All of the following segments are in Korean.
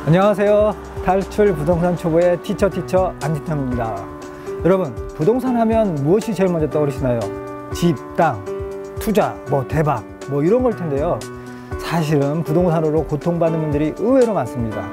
안녕하세요. 탈출 부동산 초보의 티처 안지태입니다. 여러분, 부동산 하면 무엇이 제일 먼저 떠오르시나요? 집, 땅, 투자, 대박 이런 걸 텐데요. 사실은 부동산으로 고통받는 분들이 의외로 많습니다.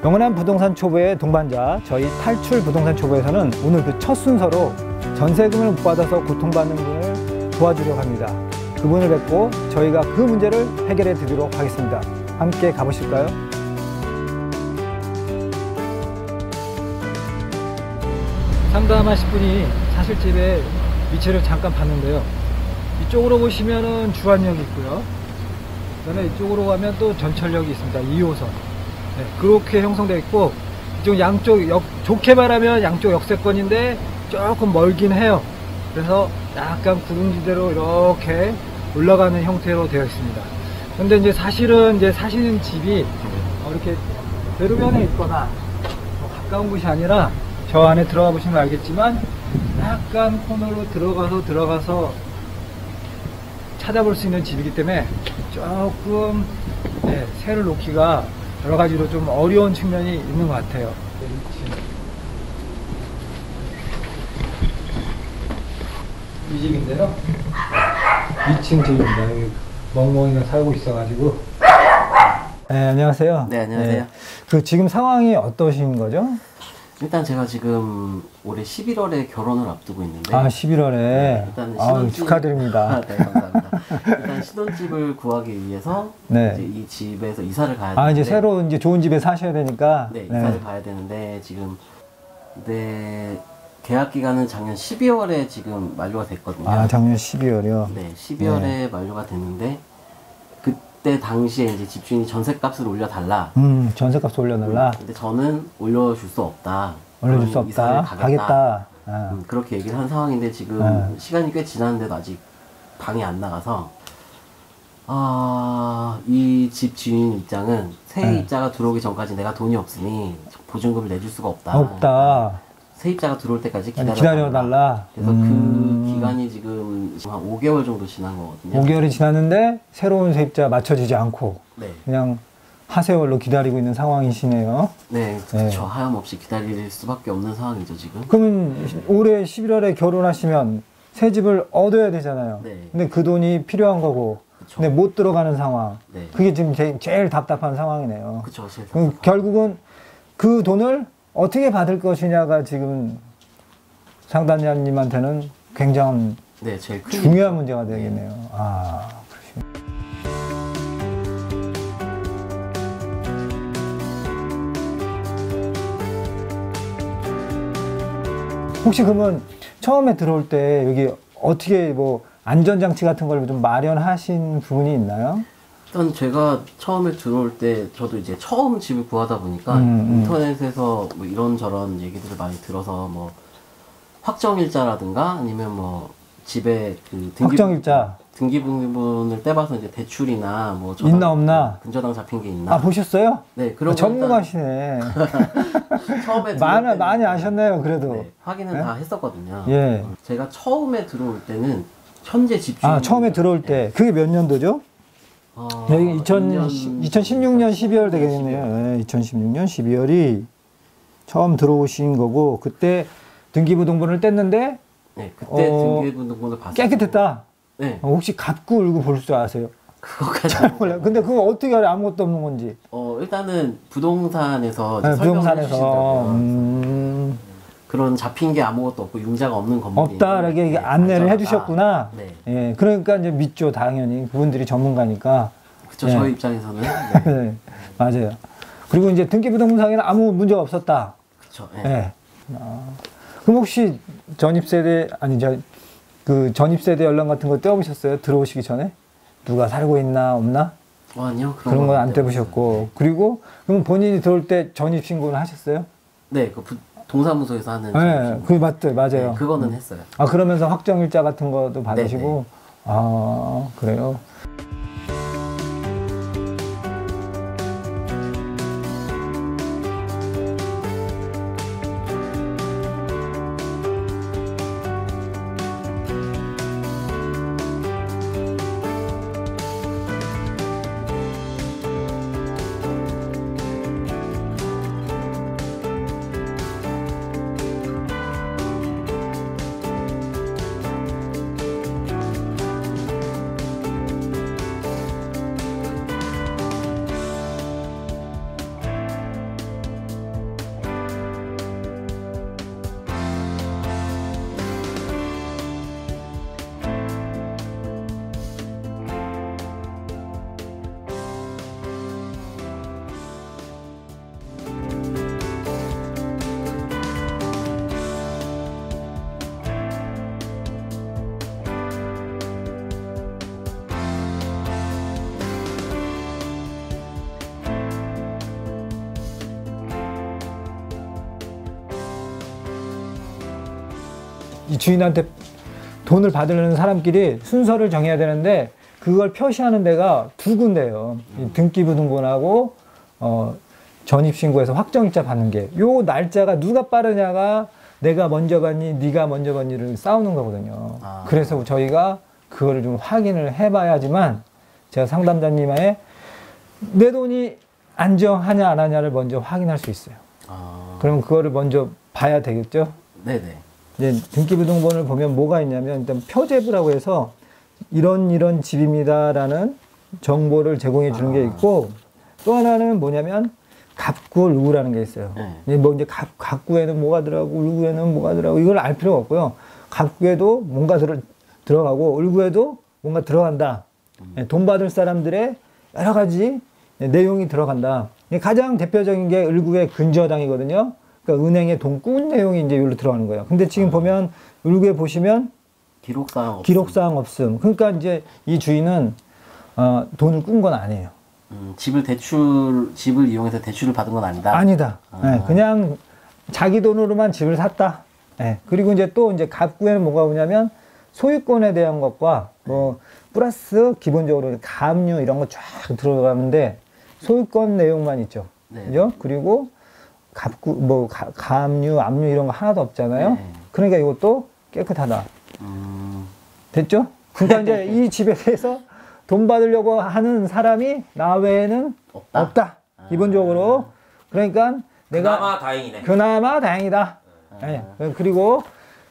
영원한 부동산 초보의 동반자, 저희 탈출 부동산 초보에서는 오늘 그 첫 순서로 전세금을 못 받아서 고통받는 분을 도와주려고 합니다. 그분을 뵙고 저희가 그 문제를 해결해 드리도록 하겠습니다. 함께 가보실까요? 상담하실 분이 사실집의 위치를 잠깐 봤는데요. 이쪽으로 보시면은 주안역이 있고요. 그다음에 이쪽으로 가면 또 전철역이 있습니다. 2호선. 네, 그렇게 형성되어 있고, 이쪽 양쪽 좋게 말하면 양쪽 역세권인데 조금 멀긴 해요. 그래서 약간 구릉지대로 이렇게 올라가는 형태로 되어 있습니다. 근데 이제 사실은 이제 사시는 집이 이렇게 대로변에 있거나 가까운 곳이 아니라 저 안에 들어가 보시면 알겠지만 약간 코너로 들어가서 찾아볼 수 있는 집이기 때문에 조금 새를 놓기가 여러 가지로 좀 어려운 측면이 있는 것 같아요. 이 집인데요. 2층 집입니다. 여기 멍멍이가 살고 있어가지고. 네, 안녕하세요. 네, 안녕하세요. 그 지금 상황이 어떠신 거죠? 일단 제가 지금 올해 11월에 결혼을 앞두고 있는데 11월에 네, 일단 신혼집 축하드립니다. 네, 감사합니다. 일단 신혼집을 구하기 위해서 네. 이제 이 집에서 이사를 가야 되는데 이제 새로 이제 좋은 집에 사셔야 되니까 이사를 가야 되는데 지금 계약 기간은 작년 12월에 지금 만료가 됐거든요. 작년 12월이요? 네, 12월에 만료가 됐는데 그때 당시에 이제 집주인이 전셋값을 올려달라. 전셋값 올려달라. 근데 저는 올려줄 수 없다. 올려줄 수 없다. 가겠다. 그렇게 얘기를 한 상황인데 지금 시간이 꽤 지났는데도 아직 방이 안 나가서 이 집 주인 입장은 세입자가 들어오기 전까지 내가 돈이 없으니 보증금을 내줄 수가 없다. 세입자가 들어올 때까지 기다려달라. 그래서 그 기간이 지금 한 5개월 정도 지난 거거든요. 5개월이 지났는데 새로운 세입자 맞춰지지 않고 그냥 하세월로 기다리고 있는 상황이시네요. 네, 그렇죠. 하염없이 기다릴 수밖에 없는 상황이죠, 지금. 그러면 올해 11월에 결혼하시면 새 집을 얻어야 되잖아요. 근데 그 돈이 필요한 거고, 근데 못 들어가는 상황. 그게 지금 제일 답답한 상황이네요. 그렇죠. 결국은 그 돈을 어떻게 받을 것이냐가 지금 상담자님한테는 굉장히 제일 큰 중요한 문제가 되겠네요. 그러시군요. 혹시 그러면 처음에 들어올 때 여기 어떻게 안전장치 같은 걸 좀 마련하신 부분이 있나요? 일단 제가 처음에 들어올 때 저도 이제 처음 집을 구하다 보니까 인터넷에서 이런저런 얘기들을 많이 들어서 확정일자라든가 아니면 집에 그 등기부분을 떼봐서 이제 대출이나 있나 없나 근저당 잡힌 게 있나 보셨어요? 네, 그런 전문가시네. 처음에 많이 아셨네요. 그래도 확인은 다 했었거든요. 제가 처음에 들어올 때는 현재 집주인 처음에 들어올 때 그게 몇 년도죠? 여기 2016년 12월 되겠네요. 2016년 12월이 처음 들어오신 거고, 그때 등기부등본을 뗐는데 그때 등기부등본을 봤어요. 깨끗했다. 혹시 갖고 울고 볼 줄 아세요? 그거까지 잘 몰라요. 근데 그거 어떻게 알아요? 아무것도 없는 건지. 일단은 부동산에서 부동산에서 그런 잡힌 게 아무것도 없고 융자가 없는 건물이 없다 이렇게 안내를 해주셨구나. 그러니까 이제 믿죠. 당연히 그분들이 전문가니까. 그렇죠. 저희 입장에서는 맞아요. 그리고 이제 등기부등본상에는 아무 문제가 없었다. 그렇죠. 그럼 혹시 전입세대 그 전입세대 연락 같은 거 떼어보셨어요? 들어오시기 전에 누가 살고 있나 없나? 아니요. 그런 건 안 떼보셨고. 그리고 그럼 본인이 들어올 때 전입신고는 하셨어요? 네, 동사무소에서 하는 그게 맞아요. 그거는 했어요. 그러면서 확정일자 같은 것도 받으시고. 그래요. 이 주인한테 돈을 받으려는 사람끼리 순서를 정해야 되는데 그걸 표시하는 데가 두 군데예요. 이 등기부등본하고 전입신고해서 확정일자 받는 게 요 날짜가 누가 빠르냐가 내가 먼저 받니 네가 먼저 받니를 싸우는 거거든요. 그래서 저희가 그거를 좀 확인을 해봐야지만 제가 상담자님의 내 돈이 안정하냐 안 하냐를 먼저 확인할 수 있어요. 그럼 그거를 먼저 봐야 되겠죠? 네네. 이제 등기부등본을 보면 뭐가 있냐면 일단 표제부라고 해서 이런 집입니다라는 정보를 제공해 주는 게 있고 또 하나는 뭐냐면 갑구, 을구라는 게 있어요. 뭐 이제 갑구에는 뭐가 들어가고 을구에는 뭐가 들어가고 이걸 알 필요가 없고요. 갑구에도 뭔가 들어가고 을구에도 뭔가 들어간다. 돈 받을 사람들의 여러 가지 내용이 들어간다. 가장 대표적인 게 을구의 근저당이거든요. 그러니까 은행에 돈 꾼 내용이 이제 여기로 들어가는 거예요. 근데 지금 보면 을구에 보시면 기록사항 없음. 그러니까 이제 이 주인은 돈을 꾼 건 아니에요. 집을 이용해서 대출을 받은 건 아니다. 아니다. 네, 그냥 자기 돈으로만 집을 샀다. 네, 그리고 이제 또 이제 갑구에는 뭐가 오냐면 소유권에 대한 것과 뭐 플러스 기본적으로 가압류 이런 거 쫙 들어가는데 소유권 내용만 있죠. 네. 그죠? 그리고 갑구 뭐 가압류, 압류 이런 거 하나도 없잖아요. 네. 그러니까 이것도 깨끗하다. 됐죠? 그러니까 이제 이 집에 대해서 돈 받으려고 하는 사람이 나 외에는 없다. 기본적으로. 그러니까 내가 그나마 다행이네. 그나마 다행이다. 네. 그리고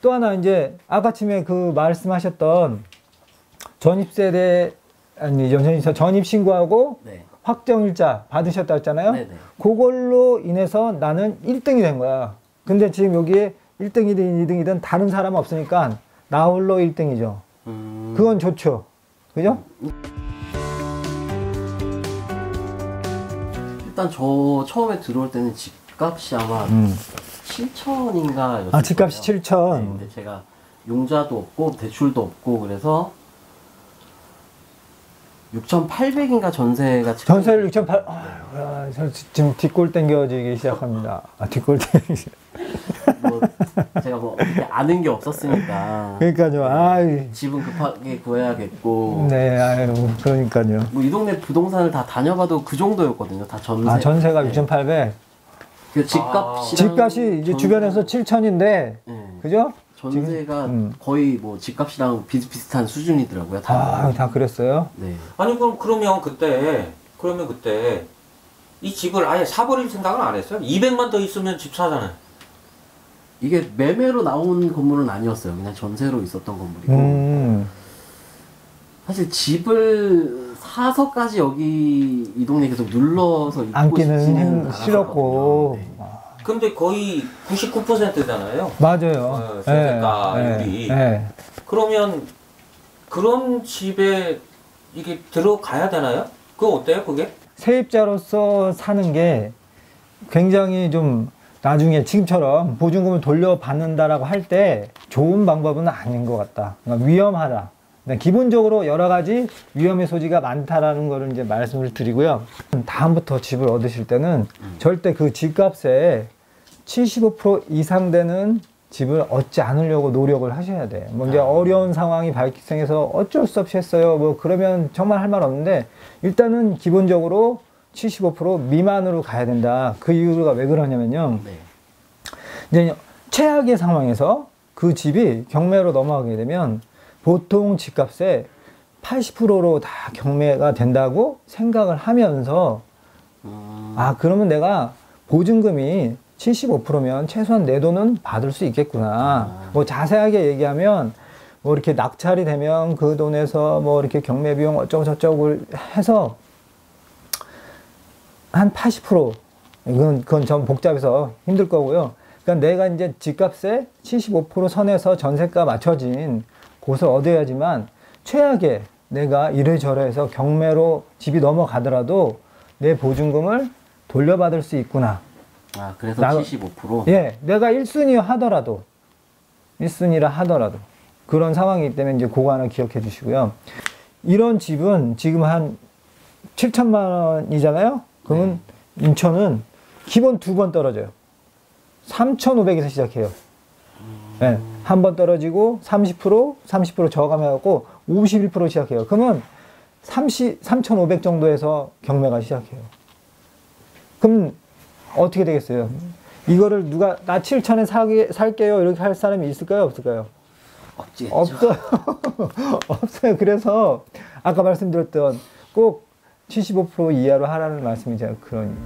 또 하나 이제 아까쯤에 그 말씀하셨던 전입세대 아니 전입신고하고 네. 확정일자 받으셨다 했잖아요. 네네. 그걸로 인해서 나는 1등이 된 거야. 근데 지금 여기에 1등이든 2등이든 다른 사람 없으니까 나 홀로 1등이죠. 그건 좋죠. 그죠? 일단 저 처음에 들어올 때는 집값이 아마 7천인가 아, 집값이 7천. 네, 근데 제가 용자도 없고 대출도 없고 그래서 6,800인가 전세가 전세를 6,800. 아, 지금 뒷골 땡겨지기 시작합니다. 아, 뒷골 땡기기. 뭐 제가 뭐 아는 게 없었으니까. 그러니까요. 아, 집은 급하게 구해야겠고. 네, 아유, 그러니까요. 뭐 이 동네 부동산을 다 다녀봐도 그 정도였거든요. 다 전세. 아, 전세가 네. 6,800. 그 집값이 집값이 이제 주변에서 7천인데, 네. 그죠? 전세가 거의 뭐 집값이랑 비슷비슷한 수준이더라고요. 다. 아, 다 그랬어요? 네. 아니 그러면 그때 이 집을 아예 사버릴 생각은 안 했어요? 200만 더 있으면 집 사잖아요. 이게 매매로 나온 건물은 아니었어요. 그냥 전세로 있었던 건물이고. 사실 집을 사서까지 여기 이 동네 계속 눌러서 있고 앉기는 싫었고. 네. 근데 거의 99%잖아요. 맞아요. 전세가율이. 네. 그러면 그런 집에 이게 들어가야 되나요? 그거 어때요, 그게? 세입자로서 사는 게 굉장히 좀 나중에 지금처럼 보증금을 돌려받는다라고 할 때 좋은 방법은 아닌 것 같다. 그러니까 위험하다. 기본적으로 여러 가지 위험의 소지가 많다라는 거를 이제 말씀을 드리고요. 다음부터 집을 얻으실 때는 절대 그 집값에 75% 이상 되는 집을 얻지 않으려고 노력을 하셔야 돼. 뭐 이제 어려운 상황이 발생해서 어쩔 수 없이 했어요. 뭐 그러면 정말 할 말 없는데 일단은 기본적으로 75% 미만으로 가야 된다. 그 이유가 왜 그러냐면요. 네. 이제 최악의 상황에서 그 집이 경매로 넘어가게 되면 보통 집값의 80%로 다 경매가 된다고 생각을 하면서 아, 그러면 내가 보증금이 75%면 최소한 내 돈은 받을 수 있겠구나. 뭐 자세하게 얘기하면 뭐 이렇게 낙찰이 되면 그 돈에서 뭐 이렇게 경매 비용 어쩌고 저쩌고 해서 한 80%. 그건 좀 복잡해서 힘들 거고요. 그러니까 내가 이제 집값의 75% 선에서 전세가 맞춰진 곳을 얻어야지만 최악의 내가 이래저래 해서 경매로 집이 넘어가더라도 내 보증금을 돌려받을 수 있구나. 아, 그래서 75%? 예, 내가 1순위 하더라도, 1순위라 하더라도, 그런 상황이기 때문에 이제 그거 하나 기억해 주시고요. 이런 집은 지금 한 7천만 원이잖아요? 그러면 인천은 기본 2번 떨어져요. 3,500에서 시작해요. 네, 한 번 떨어지고 30% 저감해갖고 51% 시작해요. 그러면 3,500 정도에서 경매가 시작해요. 그럼 어떻게 되겠어요? 이거를 누가 나 7,000에 살게요 이렇게 할 사람이 있을까요? 없을까요? 없지겠죠. 없어요. 없어요. 그래서 아까 말씀드렸던 꼭 75% 이하로 하라는 말씀이 제가 그런